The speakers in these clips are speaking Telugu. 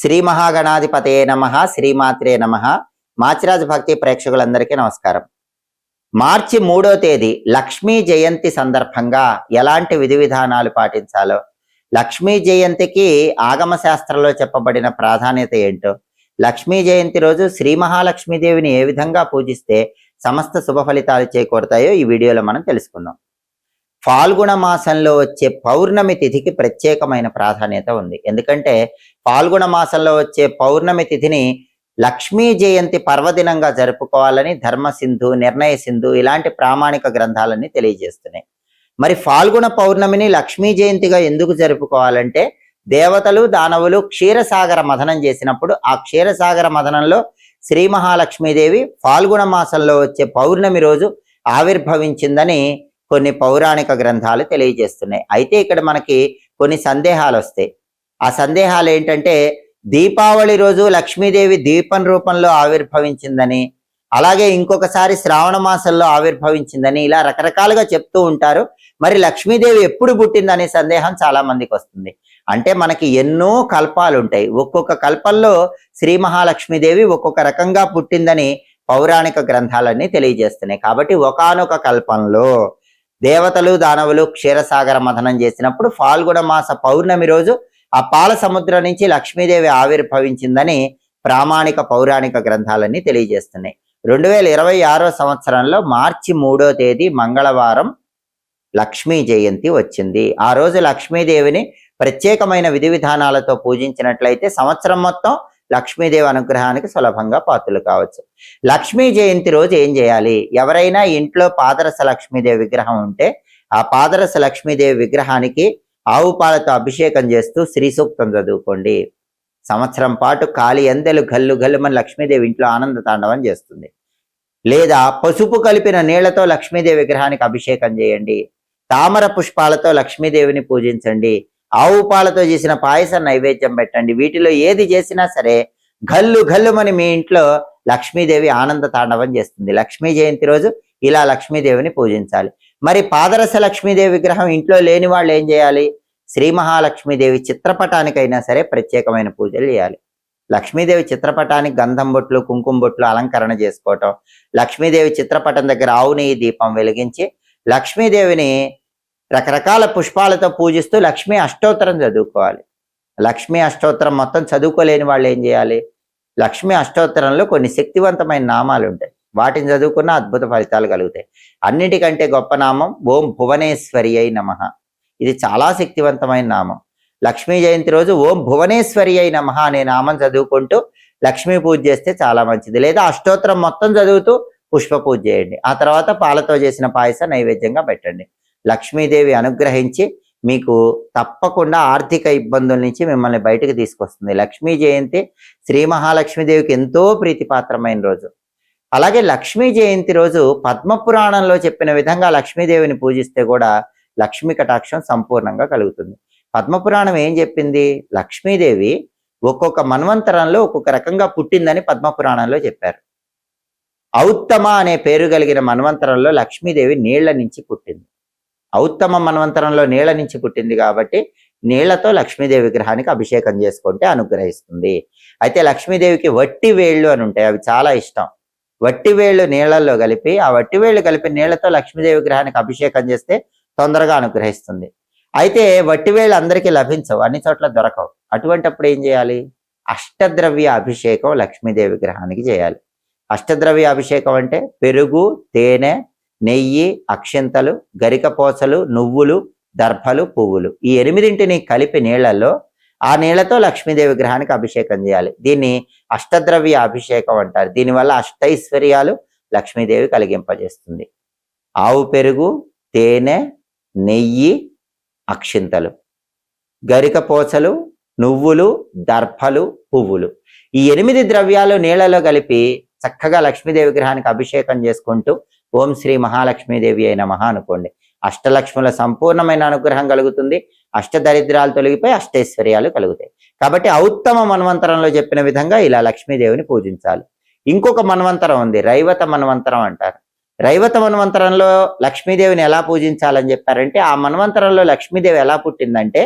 శ్రీ మహాగణాధిపతయే నమః, శ్రీమాత్రే నమః. మాచిరాజు భక్తి ప్రేక్షకులందరికీ నమస్కారం. మార్చి 3వ తేదీ లక్ష్మీ జయంతి సందర్భంగా ఎలాంటి విధి విధానాలు పాటించాలో, లక్ష్మీ జయంతికి ఆగమ శాస్త్రంలో చెప్పబడిన ప్రాధాన్యత ఏంటో, లక్ష్మీ జయంతి రోజు శ్రీ మహాలక్ష్మీదేవిని ఏ విధంగా పూజిస్తే సమస్త శుభ ఫలితాలు చేకూరుతాయో ఈ వీడియోలో మనం తెలుసుకుందాం. ఫాల్గుణ మాసంలో వచ్చే పౌర్ణమి తిథికి ప్రత్యేకమైన ప్రాధాన్యత ఉంది. ఎందుకంటే ఫాల్గుణ మాసంలో వచ్చే పౌర్ణమి తిథిని లక్ష్మీ జయంతి పర్వదినంగా జరుపుకోవాలని ధర్మసింధు, నిర్ణయ సింధు ఇలాంటి ప్రామాణిక గ్రంథాలన్నీ తెలియజేస్తున్నాయి. మరి ఫాల్గుణ పౌర్ణమిని లక్ష్మీ జయంతిగా ఎందుకు జరుపుకోవాలంటే, దేవతలు దానవులు క్షీరసాగర మథనం చేసినప్పుడు ఆ క్షీరసాగర మథనంలో శ్రీ మహాలక్ష్మీదేవి ఫాల్గుణ మాసంలో వచ్చే పౌర్ణమి రోజు ఆవిర్భవించిందని కొన్ని పౌరాణిక గ్రంథాలు తెలియజేస్తున్నాయి. అయితే ఇక్కడ మనకి కొన్ని సందేహాలు వస్తాయి. ఆ సందేహాలు ఏంటంటే, దీపావళి రోజు లక్ష్మీదేవి దీపం రూపంలో ఆవిర్భవించిందని, అలాగే ఇంకొకసారి శ్రావణ మాసంలో ఆవిర్భవించిందని, ఇలా రకరకాలుగా చెప్తూ ఉంటారు. మరి లక్ష్మీదేవి ఎప్పుడు పుట్టిందనే సందేహం చాలా మందికి వస్తుంది. అంటే మనకి ఎన్నో కల్పాలు ఉంటాయి. ఒక్కొక్క కల్పంలో శ్రీ మహాలక్ష్మీదేవి ఒక్కొక్క రకంగా పుట్టిందని పౌరాణిక గ్రంథాలన్నీ తెలియజేస్తున్నాయి. కాబట్టి ఒకానొక కల్పంలో దేవతలు దానవులు క్షీరసాగర మథనం చేసినప్పుడు ఫాల్గుణ మాస పౌర్ణమి రోజు ఆ పాల సముద్రం నుంచి లక్ష్మీదేవి ఆవిర్భవించిందని ప్రామాణిక పౌరాణిక గ్రంథాలన్నీ తెలియజేస్తున్నాయి. 2026వ సంవత్సరంలో మార్చి 3వ తేదీ మంగళవారం లక్ష్మీ జయంతి వచ్చింది. ఆ రోజు లక్ష్మీదేవిని ప్రత్యేకమైన విధి విధానాలతో పూజించినట్లయితే సంవత్సరం మొత్తం లక్ష్మీదేవి అనుగ్రహానికి సులభంగా పాత్రలు కావచ్చు. లక్ష్మీ జయంతి రోజు ఏం చేయాలి? ఎవరైనా ఇంట్లో పాదరస లక్ష్మీదేవి విగ్రహం ఉంటే ఆ పాదరస లక్ష్మీదేవి విగ్రహానికి ఆవు పాలతో అభిషేకం చేస్తూ శ్రీ సూక్తం చదువుకోండి. సంవత్సరం పాటు కాలి అందెలు గల్లు గల్లుమని లక్ష్మీదేవి ఇంట్లో ఆనంద తాండవం చేస్తుంది. లేదా పసుపు కలిపిన నీళ్లతో లక్ష్మీదేవి విగ్రహానికి అభిషేకం చేయండి. తామర పుష్పాలతో లక్ష్మీదేవిని పూజించండి. ఆవు పాలతో చేసిన పాయసం నైవేద్యం పెట్టండి. వీటిలో ఏది చేసినా సరే గల్లు గల్లుమని మీ ఇంట్లో లక్ష్మీదేవి ఆనంద తాండవం చేస్తుంది. లక్ష్మీ జయంతి రోజు ఇలా లక్ష్మీదేవిని పూజించాలి. మరి పాదరస లక్ష్మీదేవి విగ్రహం ఇంట్లో లేని వాళ్ళు ఏం చేయాలి? శ్రీ మహాలక్ష్మీదేవి చిత్రపటానికైనా సరే ప్రత్యేకమైన పూజలు చేయాలి. లక్ష్మీదేవి చిత్రపటానికి గంధం బొట్లు, కుంకుమ బొట్లు అలంకరణ చేసుకోవటం, లక్ష్మీదేవి చిత్రపటం దగ్గర ఆవు నెయ్యి దీపం వెలిగించి లక్ష్మీదేవిని రకరకాల పుష్పాలతో పూజిస్తూ లక్ష్మీ అష్టోత్తరం చదువుకోవాలి. లక్ష్మీ అష్టోత్తరం మొత్తం చదువుకోలేని వాళ్ళు ఏం చేయాలి? లక్ష్మీ అష్టోత్తరంలో కొన్ని శక్తివంతమైన నామాలు ఉంటాయి. వాటిని చదువుకున్న అద్భుత ఫలితాలు కలుగుతాయి. అన్నిటికంటే గొప్ప నామం ఓం భువనేశ్వరి అయి నమః. ఇది చాలా శక్తివంతమైన నామం. లక్ష్మీ జయంతి రోజు ఓం భువనేశ్వరి అయి నమః అనే నామం చదువుకుంటూ లక్ష్మీ పూజ చేస్తే చాలా మంచిది. లేదా అష్టోత్తరం మొత్తం చదువుతూ పుష్ప పూజ చేయండి. ఆ తర్వాత పాలతో చేసిన పాయసం నైవేద్యంగా పెట్టండి. లక్ష్మీదేవి అనుగ్రహించి మీకు తప్పకుండా ఆర్థిక ఇబ్బందుల నుంచి మిమ్మల్ని బయటకు తీసుకొస్తుంది. లక్ష్మీ జయంతి శ్రీ మహాలక్ష్మీదేవికి ఎంతో ప్రీతిపాత్రమైన రోజు. అలాగే లక్ష్మీ జయంతి రోజు పద్మపురాణంలో చెప్పిన విధంగా లక్ష్మీదేవిని పూజిస్తే కూడా లక్ష్మీ కటాక్షం సంపూర్ణంగా కలుగుతుంది. పద్మపురాణం ఏం చెప్పింది? లక్ష్మీదేవి ఒక్కొక్క మన్వంతరంలో ఒక్కొక్క రకంగా పుట్టిందని పద్మపురాణంలో చెప్పారు. ఔత్తమ అనే పేరు కలిగిన మన్వంతరంలో లక్ష్మీదేవి నీళ్ల నుంచి పుట్టింది. ఔత్తమ మన్వంతరంలో నీళ్ల నుంచి పుట్టింది కాబట్టి నీళ్లతో లక్ష్మీదేవి విగ్రహానికి అభిషేకం చేసుకుంటే అనుగ్రహిస్తుంది. అయితే లక్ష్మీదేవికి వట్టి వేళ్ళు అని ఉంటాయి, అవి చాలా ఇష్టం. వట్టి వేళ్ళు నీళ్లలో కలిపి ఆ వట్టి వేళ్ళు కలిపి నీళ్లతో లక్ష్మీదేవి విగ్రహానికి అభిషేకం చేస్తే తొందరగా అనుగ్రహిస్తుంది. అయితే వట్టి వేళ్ళు అందరికీ లభించవు, అన్ని చోట్ల దొరకవు. అటువంటిప్పుడు ఏం చేయాలి? అష్టద్రవ్య అభిషేకం లక్ష్మీదేవి విగ్రహానికి చేయాలి. అష్టద్రవ్య అభిషేకం అంటే పెరుగు, తేనె, నెయ్యి, అక్షింతలు, గరికపోసలు, నువ్వులు, దర్భలు, పువ్వులు ఈ 8ంటిని కలిపి నీళ్లలో ఆ నీళ్లతో లక్ష్మీదేవి విగ్రహానికి అభిషేకం చేయాలి. దీన్ని అష్టద్రవ్య అభిషేకం అంటారు. దీనివల్ల అష్టైశ్వర్యాలు లక్ష్మీదేవి కలిగింపజేస్తుంది. ఆవు పెరుగు, తేనె, నెయ్యి, అక్షింతలు, గరికపోసలు, నువ్వులు, దర్భలు, పువ్వులు ఈ 8 ద్రవ్యాలు నీళ్లలో కలిపి చక్కగా లక్ష్మీదేవి విగ్రహానికి అభిషేకం చేసుకుంటూ ఓం శ్రీ మహాలక్ష్మీదేవి అయి నమః అనుకోండి. అష్టలక్ష్ముల సంపూర్ణమైన అనుగ్రహం కలుగుతుంది. అష్టదరిద్రాలు తొలగిపోయి అష్టైశ్వర్యాలు కలుగుతాయి. కాబట్టి ఔత్తమ మన్వంతరంలో చెప్పిన విధంగా ఇలా లక్ష్మీదేవిని పూజించాలి. ఇంకొక మన్వంతరం ఉంది, రైవత మన్వంతరం అంటారు. రైవత మన్వంతరంలో లక్ష్మీదేవిని ఎలా పూజించాలని చెప్పారంటే, ఆ మన్వంతరంలో లక్ష్మీదేవి ఎలా పుట్టిందంటే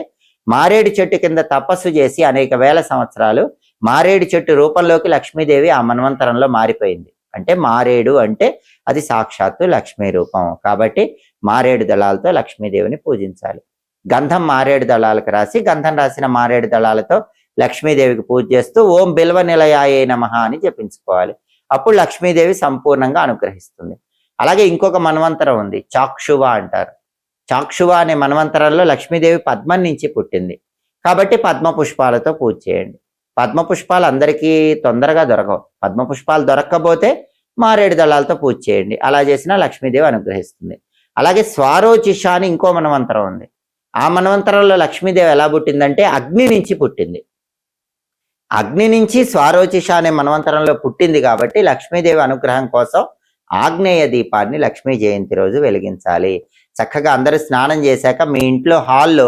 మారేడు చెట్టు కింద తపస్సు చేసి అనేక వేల సంవత్సరాలు మారేడు చెట్టు రూపంలోకి లక్ష్మీదేవి ఆ మన్వంతరంలో మారిపోయింది. అంటే మారేడు అంటే అది సాక్షాత్తు లక్ష్మీ రూపం. కాబట్టి మారేడు దళాలతో లక్ష్మీదేవిని పూజించాలి. గంధం మారేడు దళాలకు రాసి, గంధం రాసిన మారేడు దళాలతో లక్ష్మీదేవికి పూజ చేస్తూ ఓం బిల్వ నిలయాయే నమః అని జపించుకోవాలి. అప్పుడు లక్ష్మీదేవి సంపూర్ణంగా అనుగ్రహిస్తుంది. అలాగే ఇంకొక మన్వంతరం ఉంది, చాక్షువ అంటారు. చాక్షువ అనే మన్వంతరంలో లక్ష్మీదేవి పద్మం నుంచి పుట్టింది. కాబట్టి పద్మ పుష్పాలతో పూజ చేయండి. పద్మ పుష్పాలు అందరికీ తొందరగా దొరకవు. పద్మ పుష్పాలు దొరక్కపోతే మారేడు దళాలతో పూజ చేయండి. అలా చేసినా లక్ష్మీదేవి అనుగ్రహిస్తుంది. అలాగే స్వారోచిష అని ఇంకో మన్వంతరం ఉంది. ఆ మన్వంతరంలో లక్ష్మీదేవి ఎలా పుట్టిందంటే అగ్ని నుంచి పుట్టింది. అగ్ని నుంచి స్వారోచిష అనే మన్వంతరంలో పుట్టింది కాబట్టి లక్ష్మీదేవి అనుగ్రహం కోసం ఆగ్నేయ దీపాన్ని లక్ష్మీ జయంతి రోజు వెలిగించాలి. చక్కగా అందరూ స్నానం చేశాక మీ ఇంట్లో హాల్లో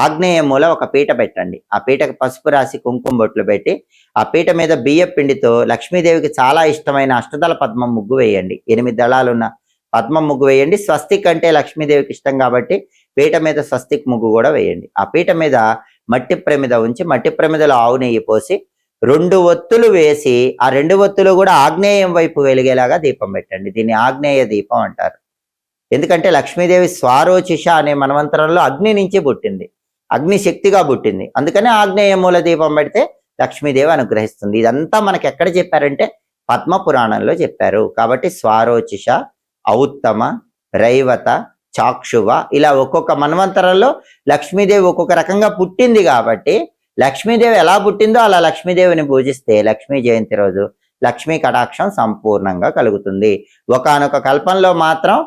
ఆగ్నేయ మూల ఒక పీట పెట్టండి. ఆ పీటకు పసుపు రాసి కుంకుమ బొట్లు పెట్టి ఆ పీట మీద బియ్య పిండితో లక్ష్మీదేవికి చాలా ఇష్టమైన అష్టదళ పద్మం ముగ్గు వేయండి. 8 దళాలున్న పద్మం ముగ్గు వేయండి. స్వస్తిక్ అంటే లక్ష్మీదేవికి ఇష్టం కాబట్టి పీట మీద స్వస్తిక్ ముగ్గు కూడా వేయండి. ఆ పీట మీద మట్టి ప్రమిద ఉంచి మట్టి ప్రమిదలో ఆవు నెయ్యి పోసి 2 ఒత్తులు వేసి ఆ 2 ఒత్తులు కూడా ఆగ్నేయం వైపు వెలిగేలాగా దీపం పెట్టండి. దీన్ని ఆగ్నేయ దీపం అంటారు. ఎందుకంటే లక్ష్మీదేవి స్వారోచిష అనే మన్వంతరంలో అగ్ని నుంచి పుట్టింది, అగ్ని శక్తిగా పుట్టింది. అందుకని ఆగ్నేయ మూల దీపం పెడితే లక్ష్మీదేవి అనుగ్రహిస్తుంది. ఇదంతా మనకి ఎక్కడ చెప్పారంటే పద్మ పురాణంలో చెప్పారు. కాబట్టి స్వారోచిష, ఔత్తమ, రైవత, చాక్షువ ఇలా ఒక్కొక్క మన్వంతరంలో లక్ష్మీదేవి ఒక్కొక్క రకంగా పుట్టింది. కాబట్టి లక్ష్మీదేవి ఎలా పుట్టిందో అలా లక్ష్మీదేవిని పూజిస్తే లక్ష్మీ జయంతి రోజు లక్ష్మీ కటాక్షం సంపూర్ణంగా కలుగుతుంది. ఒకానొక కల్పంలో మాత్రం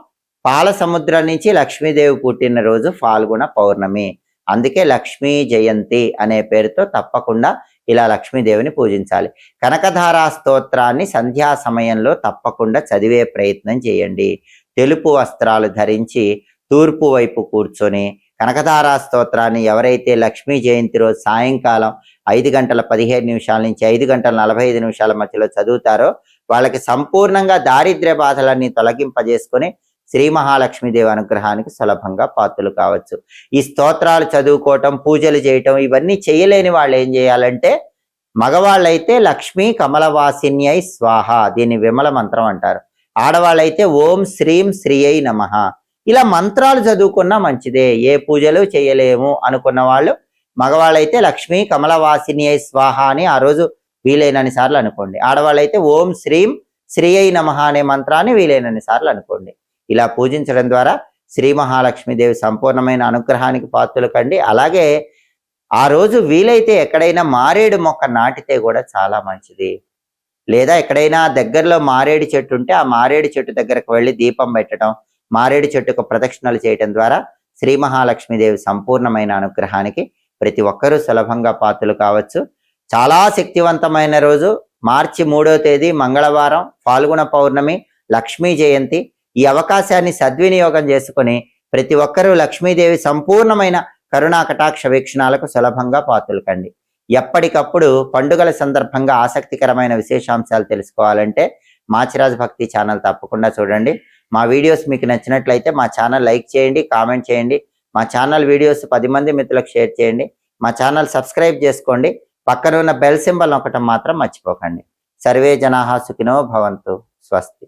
పాల సముద్రం నుంచి లక్ష్మీదేవి పుట్టిన రోజు ఫాల్గుణ పౌర్ణమి. అందుకే లక్ష్మీ జయంతి అనే పేరుతో తప్పకుండా ఇలా లక్ష్మీదేవిని పూజించాలి. కనకధారా స్తోత్రాన్ని సంధ్యా సమయంలో తప్పకుండా చదివే ప్రయత్నం చేయండి. తెలుపు వస్త్రాలు ధరించి తూర్పు వైపు కూర్చొని కనకధారా స్తోత్రాన్ని ఎవరైతే లక్ష్మీ జయంతి రోజు సాయంకాలం 5:15 నుంచి 5:45 మధ్యలో చదువుతారో వాళ్ళకి సంపూర్ణంగా దారిద్ర్య బాధలన్నీ తొలగింపజేసుకొని శ్రీ మహాలక్ష్మీదేవి అనుగ్రహానికి సులభంగా పాత్రలు కావచ్చు. ఈ స్తోత్రాలు చదువుకోవటం, పూజలు చేయటం ఇవన్నీ చేయలేని వాళ్ళు ఏం చేయాలంటే, మగవాళ్ళైతే లక్ష్మీ కమలవాసిన్యై స్వాహ, దీన్ని విమల మంత్రం అంటారు. ఆడవాళ్ళైతే ఓం శ్రీం శ్రీయై నమః ఇలా మంత్రాలు చదువుకున్నా మంచిదే. ఏ పూజలు చేయలేము అనుకున్న వాళ్ళు మగవాళ్ళైతే లక్ష్మీ కమలవాసిన్యై స్వాహ అని ఆ రోజు వీలైనన్ని సార్లు అనుకోండి. ఆడవాళ్ళైతే ఓం శ్రీం శ్రీయై నమః అనే మంత్రాన్ని వీలైనన్ని సార్లు అనుకోండి. ఇలా పూజించడం ద్వారా శ్రీ మహాలక్ష్మీదేవి సంపూర్ణమైన అనుగ్రహానికి పాత్రలు కండి. అలాగే ఆ రోజు వీలైతే ఎక్కడైనా మారేడు మొక్క నాటితే కూడా చాలా మంచిది. లేదా ఎక్కడైనా దగ్గరలో మారేడు చెట్టు ఉంటే ఆ మారేడు చెట్టు దగ్గరకు వెళ్ళి దీపం పెట్టడం, మారేడు చెట్టుకు ప్రదక్షిణలు చేయటం ద్వారా శ్రీ మహాలక్ష్మీదేవి సంపూర్ణమైన అనుగ్రహానికి ప్రతి ఒక్కరూ సులభంగా పాత్రలు కావచ్చు. చాలా శక్తివంతమైన రోజు మార్చి 3వ తేదీ మంగళవారం, ఫాల్గుణ పౌర్ణమి, లక్ష్మీ జయంతి. ఈ అవకాశాన్ని సద్వినియోగం చేసుకుని ప్రతి ఒక్కరూ లక్ష్మీదేవి సంపూర్ణమైన కరుణా కటాక్ష వీక్షణాలకు సులభంగా పాత్రలు కండి. ఎప్పటికప్పుడు పండుగల సందర్భంగా ఆసక్తికరమైన విశేషాంశాలు తెలుసుకోవాలంటే మాచిరాజ్ భక్తి ఛానల్ తప్పకుండా చూడండి. మా వీడియోస్ మీకు నచ్చినట్లయితే మా ఛానల్ లైక్ చేయండి, కామెంట్ చేయండి. మా ఛానల్ వీడియోస్ 10 మంది మిత్రులకు షేర్ చేయండి. మా ఛానల్ సబ్స్క్రైబ్ చేసుకోండి. పక్కన ఉన్న బెల్ సింబల్ నొక్కటం మాత్రం మర్చిపోకండి. సర్వే జనాః సుఖినో భవంతు. స్వస్తి.